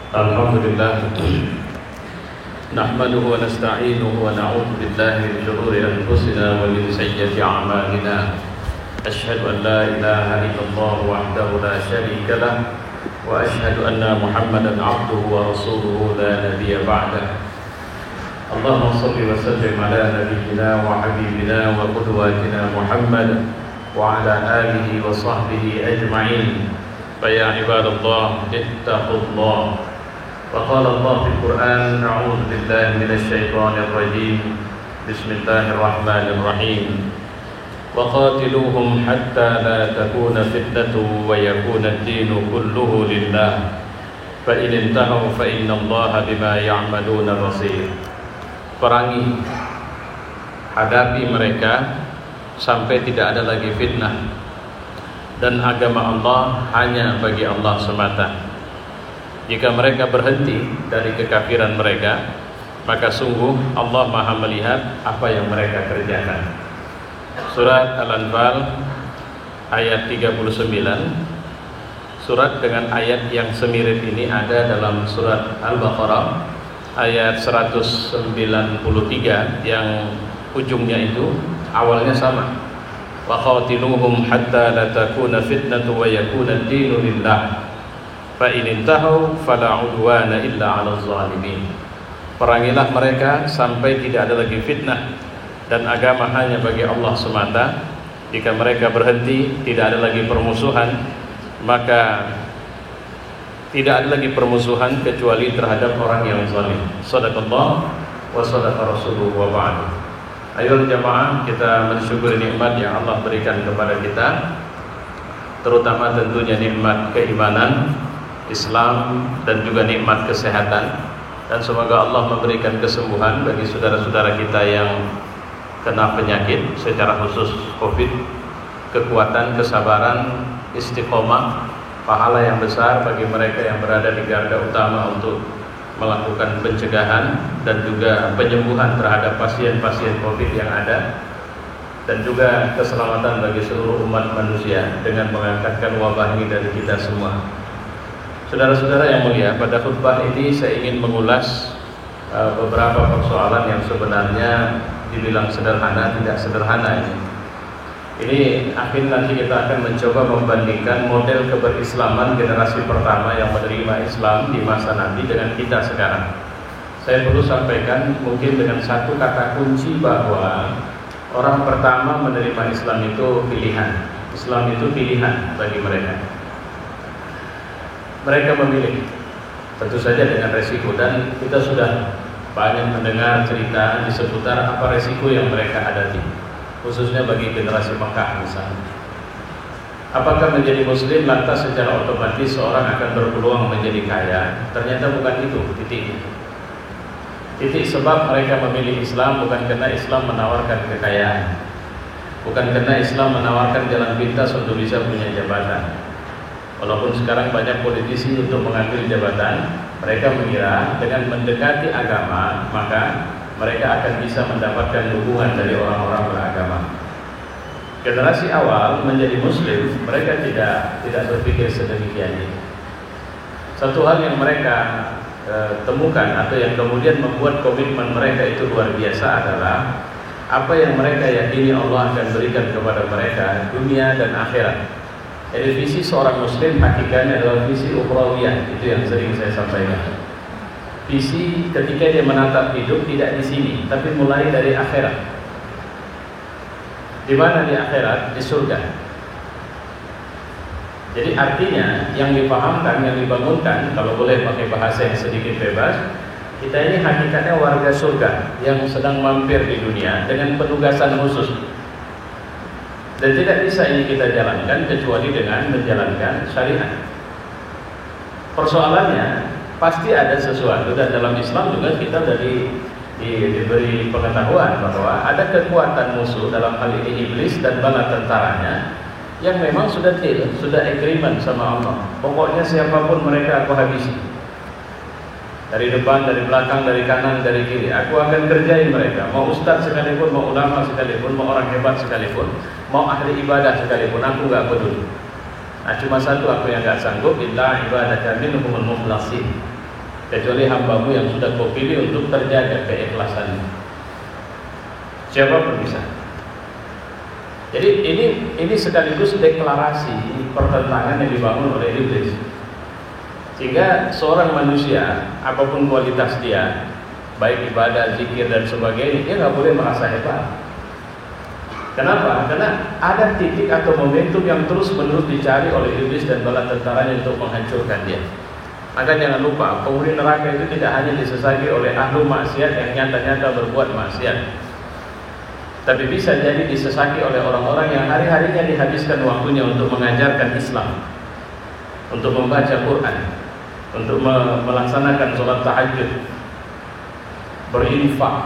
Alhamdulillah, nahmaduhu wa nasta'inuhu wa na'udzu billahi min shururi anfusina wa min sayyiati a'malina. Asyhadu an la ilaha illallah wahdahu la syarika lah wa asyhadu anna Muhammadan 'abduhu wa rasuluhu la nabiyya ba'dah. Allahumma shalli wa sallim ala nabiyyina wa habibina wa qudwatina Muhammad wa ala alihi wa sahbihi ajma'in. Fa ya ibadallah ittaqullah. وقال الله في القرآن أعوذ بالله من الشيطان الرجيم بسم الله الرحمن الرحيم وقاتلوهم حتى لا تكون فتنة ويكون الدين كله لله فإن انتهوا فإن الله بما يعملون بصير. Perangi, hadapi mereka sampai tidak ada lagi fitnah dan agama Allah hanya bagi Allah semata. Jika mereka berhenti dari kekafiran mereka, maka sungguh Allah Maha melihat apa yang mereka kerjakan. Surat Al-Anfal ayat 39. Surat dengan ayat yang semirip ini ada dalam surat Al-Baqarah ayat 193 yang ujungnya itu awalnya sama. Wa qatiluhum hatta la takuna fitnatu wa yakuna ad-dinu lillah. Fa in intahu fala udwana illa 'alal zalimin. Perangilah mereka sampai tidak ada lagi fitnah dan agama hanya bagi Allah semata. Jika mereka berhenti, tidak ada lagi permusuhan, maka tidak ada lagi permusuhan kecuali terhadap orang yang zalim. Shadaqallah wa shadaqa rasuluhu wa ba'd. Ayo jamaah, kita mensyukuri nikmat yang Allah berikan kepada kita, terutama tentunya nikmat keimanan, Islam, dan juga nikmat kesehatan. Dan semoga Allah memberikan kesembuhan bagi saudara-saudara kita yang kena penyakit, secara khusus COVID, kekuatan, kesabaran, istiqomah, pahala yang besar bagi mereka yang berada di garda utama untuk melakukan pencegahan dan juga penyembuhan terhadap pasien-pasien COVID yang ada, dan juga keselamatan bagi seluruh umat manusia dengan mengangkatkan wabah ini dari kita semua. Saudara-saudara yang mulia, pada khutbah ini saya ingin mengulas beberapa persoalan yang sebenarnya dibilang sederhana, tidak sederhana ini. Ini akhirnya nanti kita akan mencoba membandingkan model keberislaman generasi pertama yang menerima Islam di masa nanti dengan kita sekarang. Saya perlu sampaikan mungkin dengan satu kata kunci bahwa orang pertama menerima Islam itu pilihan. Islam itu pilihan bagi mereka. Mereka memilih, tentu saja dengan resiko, dan kita sudah banyak mendengar cerita di seputar apa resiko yang mereka hadapi, khususnya bagi generasi Mekah misalnya. Apakah menjadi muslim lantas secara otomatis seorang akan berpeluang menjadi kaya? Ternyata bukan itu titiknya. Titik sebab mereka memilih Islam bukan karena Islam menawarkan kekayaan, bukan karena Islam menawarkan jalan pintas untuk bisa punya jabatan. Walaupun sekarang banyak politisi untuk mengambil jabatan, mereka mengira dengan mendekati agama maka mereka akan bisa mendapatkan dukungan dari orang-orang beragama. Generasi awal menjadi muslim, mereka tidak berpikir sedemikian ini. Satu hal yang mereka temukan atau yang kemudian membuat komitmen mereka itu luar biasa adalah apa yang mereka yakini Allah akan berikan kepada mereka dunia dan akhirat. Jadi visi seorang muslim hakikatnya adalah visi ukhrawiyah, itu yang sering saya sampaikan. Visi ketika dia menatap hidup tidak di sini, tapi mulai dari akhirat. Di mana di akhirat? Di surga. Jadi artinya yang dipahamkan, yang dibangunkan, kalau boleh pakai bahasa yang sedikit bebas, kita ini hakikatnya warga surga yang sedang mampir di dunia dengan penugasan khusus. Dan tidak bisa ini kita jalankan kecuali dengan menjalankan syariat. Persoalannya pasti ada sesuatu, dan dalam Islam juga kita diberi pengetahuan bahwa ada kekuatan musuh, dalam hal ini iblis dan bala tentaranya, yang memang sudah agreement sama Allah. Pokoknya siapapun mereka aku habisi. Dari depan, dari belakang, dari kanan, dari kiri, aku akan kerjain mereka. Mau ustaz sekalipun, mau ulama sekalipun, mau orang hebat sekalipun, mau ahli ibadah sekalipun, aku gak peduli. Nah, cuma satu aku yang gak sanggup, illa ibadaka minhumul mukhlasin. kecuali hambamu yang sudah kau pilih untuk terjaga keikhlasannya. Siapapun bisa. Jadi ini sekaligus deklarasi pertentangan yang dibangun oleh iblis. Sehingga seorang manusia, apapun kualitas dia, baik ibadah, zikir dan sebagainya, dia nggak boleh merasa hebat. Kenapa? Karena ada titik atau momentum yang terus-menerus dicari oleh iblis dan bala tentaranya untuk menghancurkan dia. Maka jangan lupa, penghuni neraka itu tidak hanya disesaki oleh ahlu maksiat yang nyata-nyata berbuat maksiat, tapi bisa jadi disesaki oleh orang-orang yang hari-harinya dihabiskan waktunya untuk mengajarkan Islam, untuk membaca Quran, untuk melaksanakan sholat tahajud, berinfak,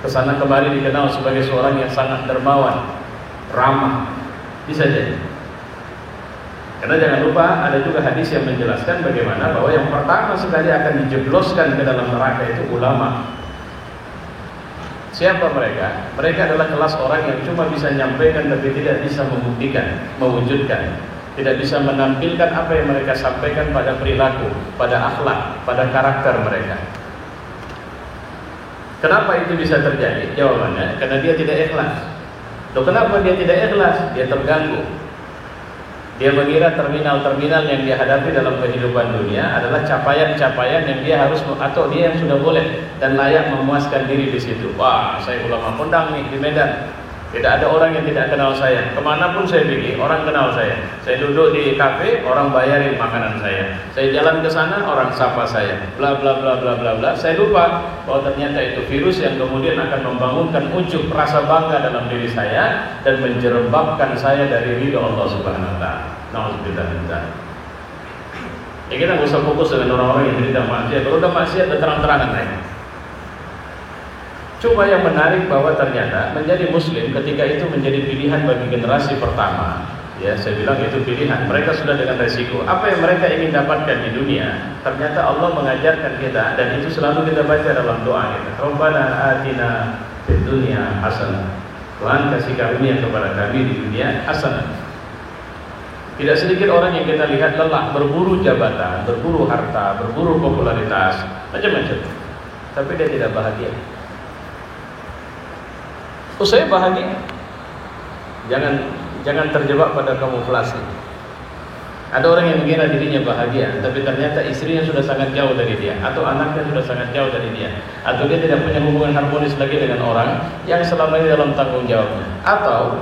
kesana kemari dikenal sebagai seorang yang sangat dermawan, ramah. Bisa jadi. Karena jangan lupa ada juga hadis yang menjelaskan bagaimana bahwa yang pertama sekali akan dijebloskan ke dalam neraka itu ulama. Siapa mereka? Mereka adalah kelas orang yang cuma bisa menyampaikan tapi tidak bisa membuktikan, mewujudkan, tidak bisa menampilkan apa yang mereka sampaikan pada perilaku, pada akhlak, pada karakter mereka. Kenapa itu bisa terjadi? Jawabannya, karena dia tidak ikhlas. Loh, kenapa dia tidak ikhlas? Dia terganggu. Dia mengira terminal-terminal yang dia hadapi dalam kehidupan dunia adalah capaian-capaian yang dia harus, atau dia yang sudah boleh dan layak memuaskan diri di situ. Wah, saya ulama kondang nih di Medan. Tidak ada orang yang tidak kenal saya. Kemanapun saya pergi, orang kenal saya. Saya duduk di kafe, orang bayarin makanan saya. Saya jalan ke sana, orang sapa saya. Bla bla bla bla bla bla. Saya lupa bahwa ternyata itu virus yang kemudian akan membangunkan ujub rasa bangga dalam diri saya dan menjerembabkan saya dari ridho Allah Subhanahu wa taala. Nauzubillah. Ya, kita nggak usah fokus dengan orang-orang yang tidak maksiat. Kalau udah maksiat, udah terang-terangan aja. Cuma yang menarik bahwa ternyata menjadi muslim ketika itu menjadi pilihan bagi generasi pertama. Ya, saya bilang itu pilihan. Mereka sudah dengan resiko. Apa yang mereka ingin dapatkan di dunia, ternyata Allah mengajarkan kita, dan itu selalu kita baca dalam doa kita. Rabbana atina fid dunya hasanah. Tuhan kasih karunia kepada kami di dunia hasanah. Tidak sedikit orang yang kita lihat lelah berburu jabatan, berburu harta, berburu popularitas, macam-macam. Tapi dia tidak bahagia. Oh, saya bahagia. Jangan terjebak pada kamuflase. Ada orang yang mengira dirinya bahagia, tapi ternyata istrinya sudah sangat jauh dari dia, atau anaknya sudah sangat jauh dari dia, atau dia tidak punya hubungan harmonis lagi dengan orang yang selama ini dalam tanggung jawabnya. Atau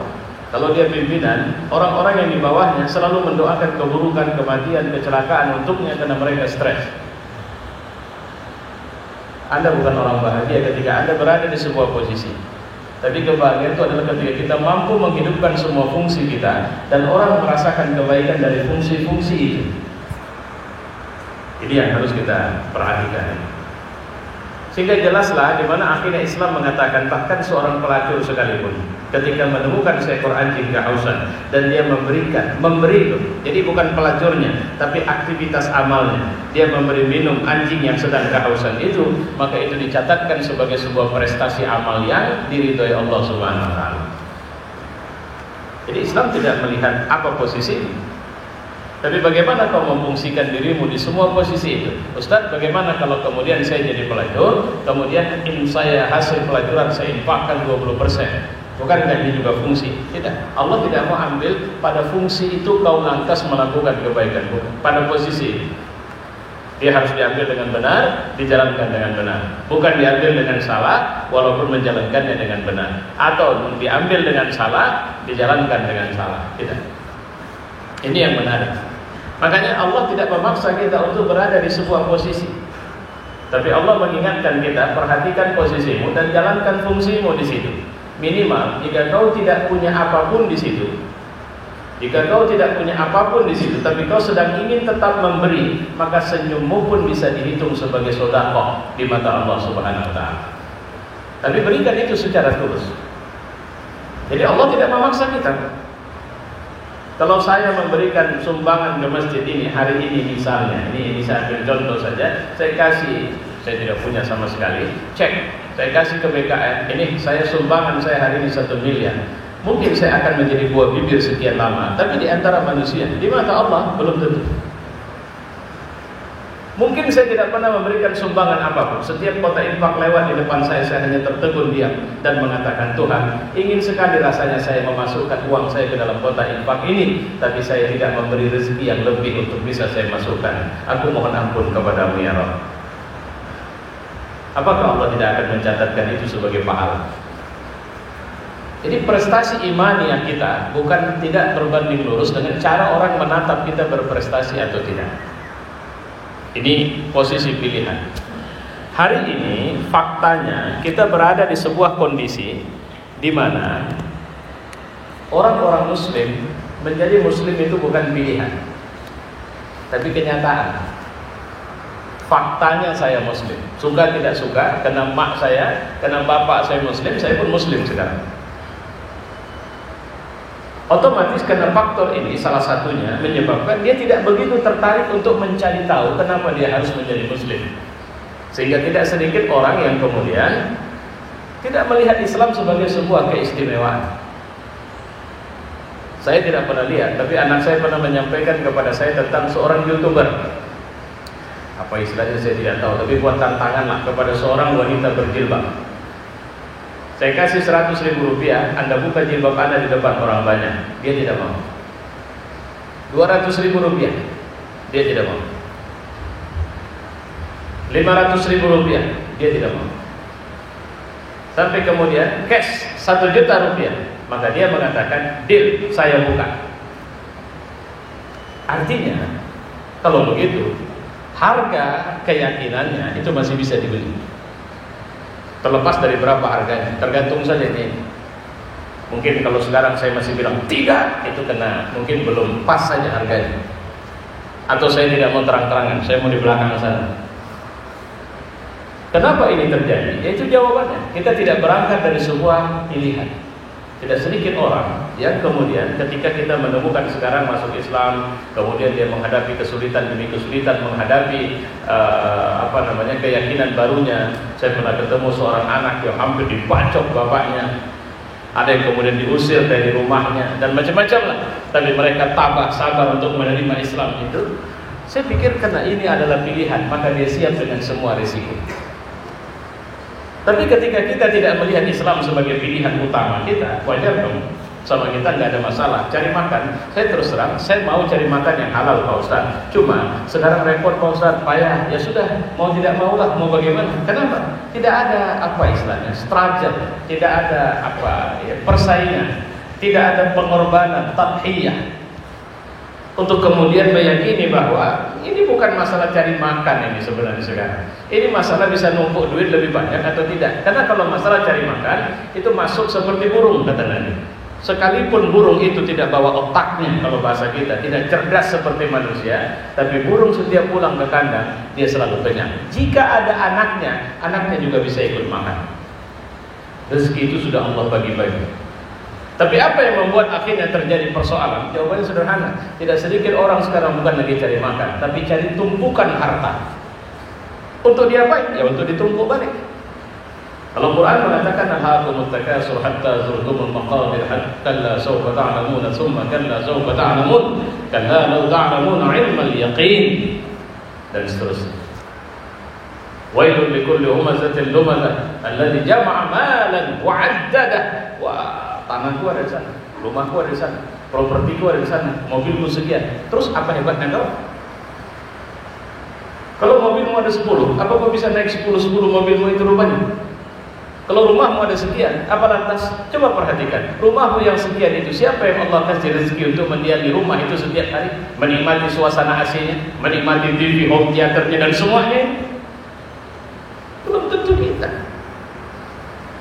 kalau dia pimpinan, orang-orang yang di bawahnya selalu mendoakan keburukan, kematian, kecelakaan untuknya karena mereka stres. Anda bukan orang bahagia ketika Anda berada di sebuah posisi. Tapi kebahagiaan itu adalah ketika kita mampu menghidupkan semua fungsi kita dan orang merasakan kebaikan dari fungsi-fungsi itu. Ini yang harus kita perhatikan. Sehingga jelaslah di mana akhirnya Islam mengatakan bahkan seorang pelacur sekalipun ketika menemukan seekor anjing kehausan dan dia memberi itu. Jadi bukan pelacurnya, tapi aktivitas amalnya. Dia memberi minum anjing yang sedang kehausan itu, maka itu dicatatkan sebagai sebuah prestasi amal yang diridhoi Allah Subhanahu wa taala. Jadi Islam tidak melihat apa posisi, tapi bagaimana kau memfungsikan dirimu di semua posisi itu. Ustaz, bagaimana kalau kemudian saya jadi pelacur, kemudian saya hasil pelacuran saya infakkan 20%. Bukankah ini juga fungsi? Tidak. Allah tidak mau ambil pada fungsi itu kau lantas melakukan kebaikan. Pada posisi itu dia harus diambil dengan benar, dijalankan dengan benar. Bukan diambil dengan salah, walaupun menjalankannya dengan benar. Atau diambil dengan salah, dijalankan dengan salah. Tidak. Ini yang menarik. Makanya Allah tidak memaksa kita untuk berada di sebuah posisi. Tapi Allah mengingatkan kita, perhatikan posisimu dan jalankan fungsimu di situ. Minimal, jika kau tidak punya apapun di situ, jika kau tidak punya apapun di situ, tapi kau sedang ingin tetap memberi, maka senyummu pun bisa dihitung sebagai sedekah di mata Allah Subhanahu wa taala. Tapi berikan itu secara tulus. Jadi Allah tidak memaksa kita. Kalau saya memberikan sumbangan ke masjid ini hari ini misalnya, ini saya ambil contoh saja, saya tidak punya sama sekali, cek, saya kasih ke BKN, ini saya sumbangan saya hari ini 1 miliar. Mungkin saya akan menjadi buah bibir sekian lama, tapi di antara manusia, di mata Allah belum tentu. Mungkin saya tidak pernah memberikan sumbangan apapun. Setiap kotak infak lewat di depan saya hanya tertegun diam dan mengatakan, Tuhan, ingin sekali rasanya saya memasukkan uang saya ke dalam kotak infak ini, tapi saya tidak memberi rezeki yang lebih untuk bisa saya masukkan. Aku mohon ampun kepadamu ya Rabb. Apakah Allah tidak akan mencatatkan itu sebagai pahala? Jadi prestasi imaniah kita bukan tidak berbanding lurus dengan cara orang menatap kita berprestasi atau tidak. Ini posisi pilihan. Hari ini faktanya kita berada di sebuah kondisi di mana orang-orang muslim menjadi muslim itu bukan pilihan, tapi kenyataan. Faktanya saya muslim. Suka tidak suka, karena mak saya, karena bapak saya muslim, saya pun muslim sekarang. Otomatis karena faktor ini salah satunya menyebabkan dia tidak begitu tertarik untuk mencari tahu kenapa dia harus menjadi muslim. Sehingga tidak sedikit orang yang kemudian tidak melihat Islam sebagai sebuah keistimewaan. Saya tidak pernah lihat, tapi anak saya pernah menyampaikan kepada saya tentang seorang YouTuber. Apa istilahnya saya tidak tahu, tapi buat tantangan lah kepada seorang wanita berjilbab. Saya kasih 100.000 rupiah, Anda buka jilbab Anda di depan orang banyak. Dia tidak mau. 200.000 rupiah, dia tidak mau. 500.000 rupiah, dia tidak mau. Sampai kemudian cash 1 juta rupiah, maka dia mengatakan, deal, saya buka. Artinya, kalau begitu, harga keyakinannya itu masih bisa dibeli. Terlepas dari berapa harganya, tergantung saja ini. Mungkin kalau sekarang saya masih bilang tidak, itu kena mungkin belum pas saja harganya. Atau saya tidak mau terang-terangan, saya mau di belakang sana. Kenapa ini terjadi? Yaitu jawabannya. Kita tidak berangkat dari sebuah pilihan. Tidak sedikit orang yang kemudian ketika kita menemukan sekarang masuk Islam, kemudian dia menghadapi kesulitan demi kesulitan, menghadapi keyakinan barunya. Saya pernah ketemu seorang anak yang hampir dibacok bapaknya, ada yang kemudian diusir dari rumahnya dan macam-macam lah. Tapi mereka tabah sabar untuk menerima Islam itu. Saya pikir karena ini adalah pilihan, maka dia siap dengan semua risiko. Tapi ketika kita tidak melihat Islam sebagai pilihan utama kita, wajar dong. Sama kita nggak ada masalah. Cari makan, saya terus terang, saya mau cari makan yang halal Pak Ustaz. Cuma sekarang repot Pak Ustaz, payah. Ya sudah, mau tidak maulah, mau bagaimana? Kenapa? Tidak ada istilahnya, struggle, tidak ada persaingan, tidak ada pengorbanan, tadhiyah. Untuk kemudian meyakini bahwa ini bukan masalah cari makan ini sebenarnya sekarang. Ini masalah bisa numpuk duit lebih banyak atau tidak. Karena kalau masalah cari makan itu masuk seperti burung kata Nabi. Sekalipun burung itu tidak bawa otaknya, kalau bahasa kita tidak cerdas seperti manusia, tapi burung setiap pulang ke kandang dia selalu kenyang. Jika ada anaknya juga bisa ikut makan. Rezeki itu sudah Allah bagi-bagi. Tapi apa yang membuat akhirnya terjadi persoalan? Jawabannya sederhana. Tidak sedikit orang sekarang bukan lagi cari makan, tapi cari tumpukan harta. Untuk diapain? Ya untuk ditumpuk balik. Kalau Quran mengatakan alhaakumut takasur hatta zurtumul maqabir kalla sawfa ta'lamun tsumma kalla sawfa ta'lamun kalla law ta'lamun 'ilmal yaqin dan seterusnya. Wailul likulli humazatin lumazah alladzi jama'a malan wa 'addadah. Tanahku ada di sana, rumahku ada di sana, propertiku ada di sana, mobilku sekian. Terus apa hebatnya kau? Kalau mobilmu ada 10, apa kau bisa naik 10 mobilmu itu rupanya? Kalau rumahmu ada sekian, apa lantas? Coba perhatikan, rumahmu yang sekian itu siapa yang Allah kasih rezeki untuk mendiami rumah itu setiap hari, menikmati suasana AC-nya, menikmati TV, home theater-nya dan semuanya? Belum tentu kita.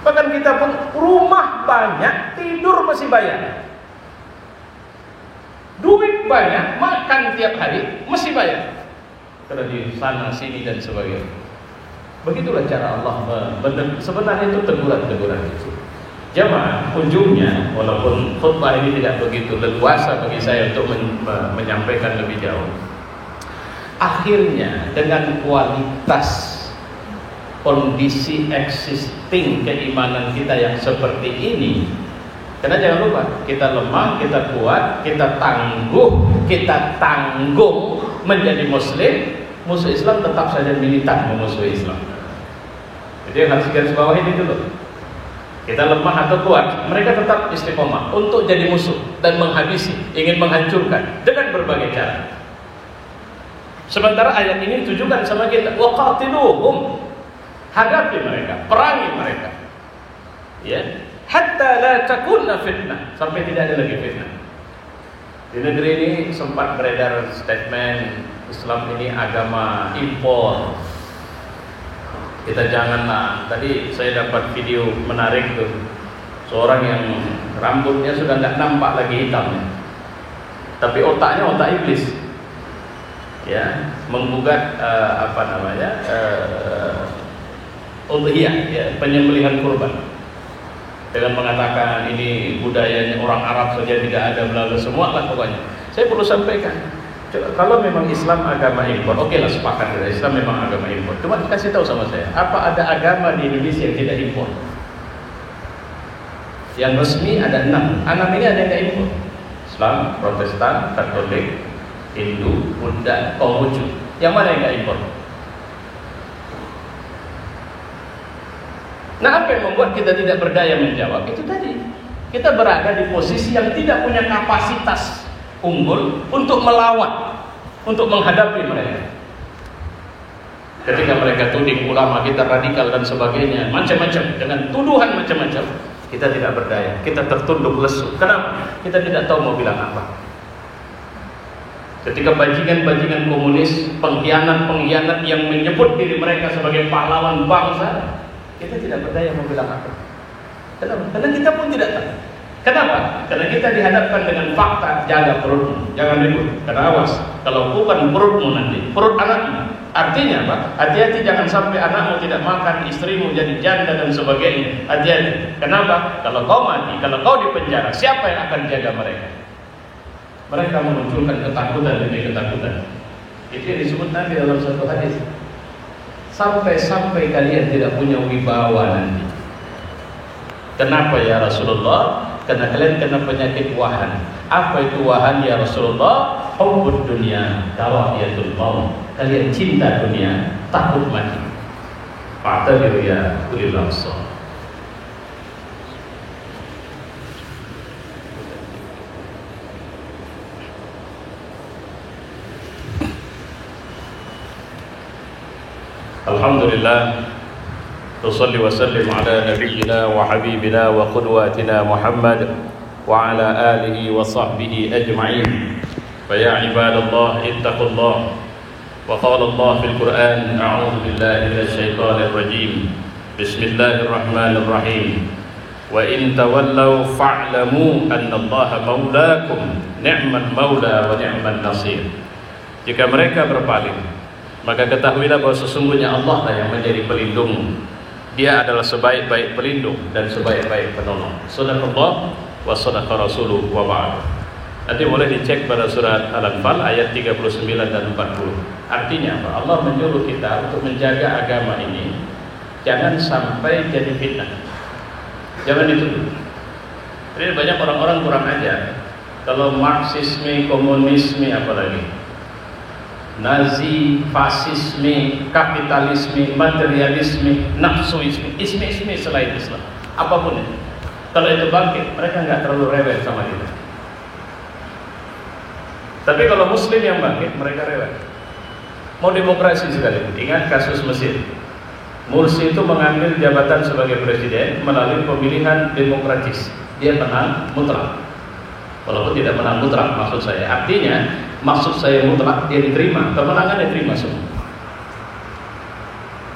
Bahkan kita pun rumah banyak, tidur masih bayar. Duit banyak, makan tiap hari masih bayar. Karena di sana sini dan sebagainya. Begitulah cara Allah sebenarnya itu teguran-teguran itu. Jamaah ujungnya, walaupun khutbah ini tidak begitu leluasa bagi saya untuk menyampaikan lebih jauh. Akhirnya dengan kualitas kondisi existing keimanan kita yang seperti ini, karena jangan lupa kita lemah, kita kuat, kita tangguh, kita tanggung menjadi muslim, musuh Islam tetap saja militan memusuhi Islam. Jadi yang harus garis bawah ini dulu. Kita lemah atau kuat, mereka tetap istiqomah untuk jadi musuh dan menghabisi, ingin menghancurkan dengan berbagai cara. Sementara ayat ini tujukan sama kita, waqatiluhum, hadapi mereka, perangi mereka. Ya, hatta la takunna fitnah, sampai tidak ada lagi fitnah. Di negeri ini sempat beredar statement Islam ini agama impor. Kita janganlah. Tadi saya dapat video menarik tuh, seorang yang rambutnya sudah nggak nampak lagi hitamnya, tapi otaknya otak iblis, ya, menggugat udhiyah, ya, penyembelihan kurban, dengan mengatakan ini budayanya orang Arab saja tidak ada, melalui semua lah pokoknya. Saya perlu sampaikan, kalau memang Islam agama impor, oke lah, sepakat ya, Islam memang agama impor. Cuma kasih tahu sama saya, apa ada agama di Indonesia yang tidak impor? Yang resmi ada 6. 6 ini ada yang tidak impor. Islam, Protestan, Katolik, Hindu, Buddha, Konghucu. Yang mana yang tidak impor? Nah, apa yang membuat kita tidak berdaya menjawab? Itu tadi, kita berada di posisi yang tidak punya kapasitas unggul untuk melawan, untuk menghadapi mereka. Ketika mereka tuding ulama kita radikal dan sebagainya, macam-macam, dengan tuduhan macam-macam, kita tidak berdaya, kita tertunduk lesu. Kenapa? Kita tidak tahu mau bilang apa. Ketika bajingan-bajingan komunis, pengkhianat-pengkhianat yang menyebut diri mereka sebagai pahlawan bangsa, kita tidak berdaya mau bilang apa. Kenapa? Karena kita pun tidak tahu. Kenapa? Karena kita dihadapkan dengan fakta, jaga perutmu, jangan ribut. Karena awas, kalau bukan perutmu nanti, perut anakmu. Artinya apa? Hati-hati, jangan sampai anakmu tidak makan, istrimu jadi janda dan sebagainya. Hati-hati. Kenapa? Kalau kau mati, kalau kau dipenjara, siapa yang akan jaga mereka? Mereka memunculkan ketakutan demi ketakutan. Itu yang disebut Nabi dalam satu hadis. Sampai-sampai kalian tidak punya wibawa nanti. Kenapa ya Rasulullah? Karena kalian kena penyakit wahan. Apa itu wahan ya Rasulullah? Hubbud dunia, karahiyatul maut. Kalian cinta dunia, takut mati. Fa'tabiru ya ulil absar. Alhamdulillah, tusalli wa sallim ala nabiyyina wa habibina wa qudwatina Muhammad wa ala alihi wa sahbihi ajma'in. Fa ya ibadallah ittaqullah. Wa qala Allah fil Qur'an, a'udzu billahi minasy syaithanir rajim. Bismillahirrahmanirrahim. Wa in tawallaw fa'lamu anna Allaha maulakum, ni'mal maula wa ni'man nasir. Jika mereka berpaling, maka ketahuilah bahwa sesungguhnya Allah lah yang menjadi pelindung. Dia adalah sebaik-baik pelindung dan sebaik-baik penolong. Shadaqallah wa shadaqa rasuluhu wa ba'd. Nanti boleh dicek pada surat Al-Anfal ayat 39 dan 40. Artinya apa? Allah menyuruh kita untuk menjaga agama ini jangan sampai jadi fitnah. Jangan dituduh. Jadi banyak orang-orang kurang ajar. Kalau marxisme, komunisme, apalagi Nazi, fasisme, kapitalisme, materialisme, nafsuisme, isme-isme selain Islam, apapun itu. Kalau itu bangkit, mereka nggak terlalu rewel sama kita. Tapi kalau Muslim yang bangkit, mereka rewel. Mau demokrasi sekalipun. Ingat kasus Mesir. Mursi itu mengambil jabatan sebagai presiden melalui pemilihan demokratis. Dia menang mutlak. Walaupun tidak menang mutlak, maksud saya. Artinya, maksud saya mutlak, dia diterima. Kemenangan diterima semua.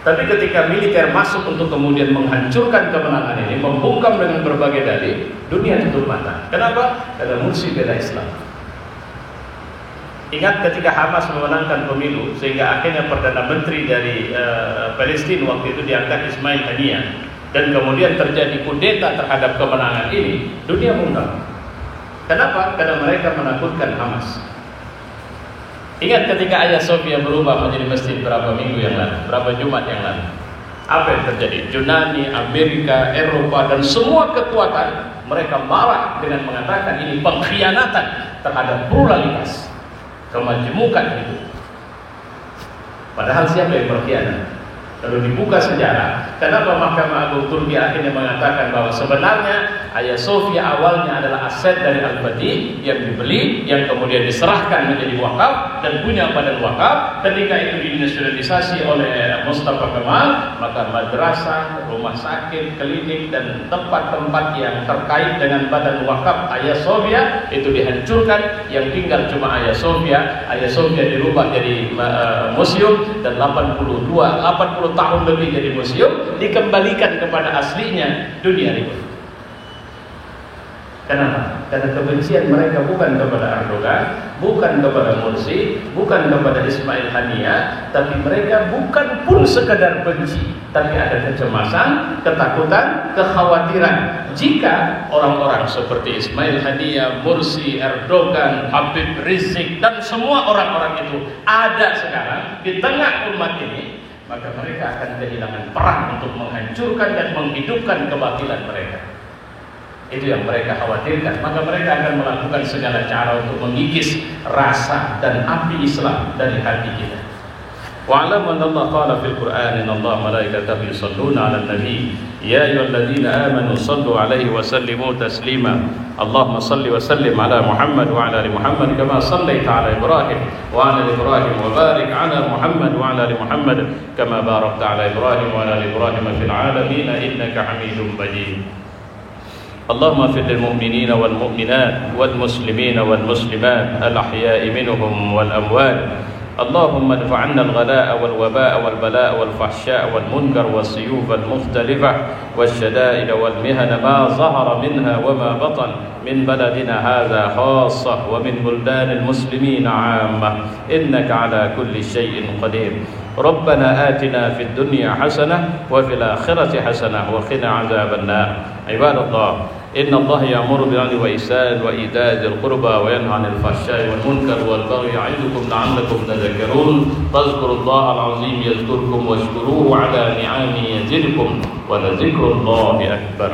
Tapi ketika militer masuk untuk kemudian menghancurkan kemenangan ini, membungkam dengan berbagai dalih, dunia tutup mata. Kenapa? Karena Mursi bela Islam. Ingat ketika Hamas memenangkan pemilu, sehingga akhirnya Perdana Menteri dari Palestina waktu itu diangkat Ismail Haniyeh, dan kemudian terjadi kudeta terhadap kemenangan ini, dunia mungkam. Kenapa? Karena mereka menakutkan Hamas. Ingat ketika Hagia Sophia berubah menjadi masjid berapa minggu yang lalu, berapa Jumat yang lalu. Apa yang terjadi? Yunani, Amerika, Eropa, dan semua kekuatan mereka marah dengan mengatakan ini pengkhianatan terhadap pluralitas, kemajemukan itu. Padahal siapa yang berkhianat? Lalu dibuka sejarah. Kenapa Mahkamah Agung Turki akhirnya mengatakan bahwa sebenarnya Hagia Sophia awalnya adalah aset dari Al-Fadi yang dibeli, yang kemudian diserahkan menjadi wakaf dan punya badan wakaf. Ketika itu dinasionalisasi oleh Mustafa Kemal, maka madrasah, rumah sakit, klinik dan tempat-tempat yang terkait dengan badan wakaf Hagia Sophia itu dihancurkan. Yang tinggal cuma Hagia Sophia. Hagia Sophia dirubah jadi museum dan 80 tahun lebih jadi museum, dikembalikan kepada aslinya. Dunia ribut. Kenapa? Karena kebencian mereka bukan kepada Erdogan, bukan kepada Mursi, bukan kepada Ismail Haniyah, tapi mereka bukan pun sekadar benci, tapi ada kecemasan, ketakutan, kekhawatiran jika orang-orang seperti Ismail Haniyah, Mursi, Erdogan, Habib Rizik dan semua orang-orang itu ada sekarang di tengah umat ini, maka mereka akan kehilangan perang untuk menghancurkan dan menghidupkan kebatilan mereka. Itu yang mereka khawatirkan. Maka mereka akan melakukan segala cara untuk mengikis rasa dan api Islam dari hati kita. Wa'lam anna Allah qala fil Qur'an inna Allah malaikatahu yusholluna 'alan nabi ya ayyuhalladzina amanu shallu 'alaihi wa sallimu taslima. Allahumma shalli wa sallim 'ala Muhammad wa 'ala ali Muhammad kama shallaita 'ala Ibrahim wa 'ala ali Ibrahim wa barik 'ala Muhammad wa 'ala ali Muhammad kama barakta 'ala Ibrahim wa 'ala ali Ibrahim fil 'alamin innaka Hamidum Majid. اللهم اغفر للمؤمنين والمؤمنات والمسلمين والمسلمات الأحياء منهم والأموات. اللهم ادفع عنا الغلاء والوباء والبلاء والفحشاء والمنكر والسيوف المختلفة والشدائد والمهن ما ظهر منها وما بطن من بلدنا هذا خاصة ومن بلدان المسلمين عامة إنك على كل شيء قدير. ربنا آتنا في الدنيا حسنة وفي الآخرة حسنة وقنا عذاب النار. عباد الله إن الله يأمر بالعدل والإحسان وإيتاء ذي القربى وينهى عن الفحشاء والمنكر والبغي يعظكم لعلكم تذكرون. فاذكروا الله العظيم يذكركم واشكروه على نعمه يزدكم ولذكر الله أكبر.